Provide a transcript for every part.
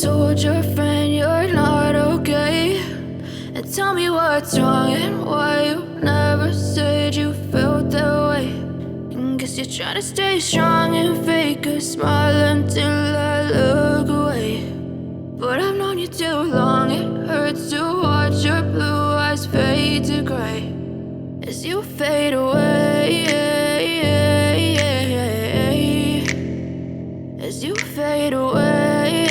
told your friend you're not okay, and tell me what's wrong and why you never said you felt that way. And guess you're trying to stay strong and fake a smile until I look away. But I've known you too long, it hurts to watch your blue eyes fade to gray as you fade away, as you fade away.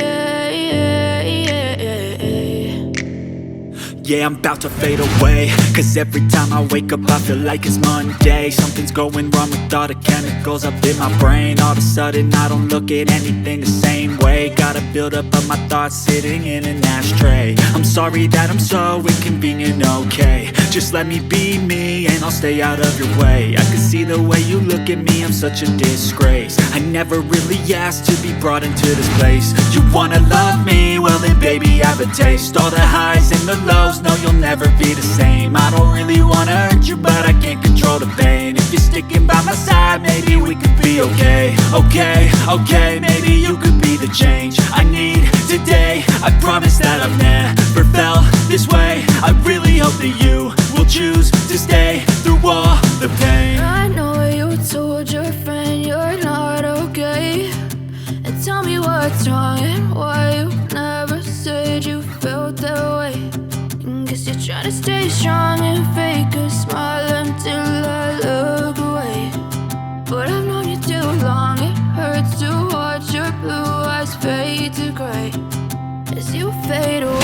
Yeah, I'm about to fade away, cause every time I wake up I feel like it's Monday. Something's going wrong with all the chemicals up in my brain. All of a sudden I don't look at anything the same way. Gotta build up of my thoughts sitting in an ashtray. I'm sorry that I'm so inconvenient, okay. Just let me be me and I'll stay out of your way. I can see the way you look at me, I'm such a disgrace. I never really asked to be brought into this place. You wanna love me? Well then baby I have a taste. All the highs and the lows, no you'll never be the same. I don't really wanna hurt you but I can't control the pain. If you're sticking by my side maybe we could be okay. Okay, maybe you could be the change I need today. I promise that I've never felt this way. I really hope that you will choose to stay through all the pain. I know you told your friend you're not okay, and tell me what's wrong and why you never said you felt that way. And guess you're trying to stay strong and fake a smile until I look away. But I've known you too long, it hurts to watch your blue eyes fade to gray as you fade away.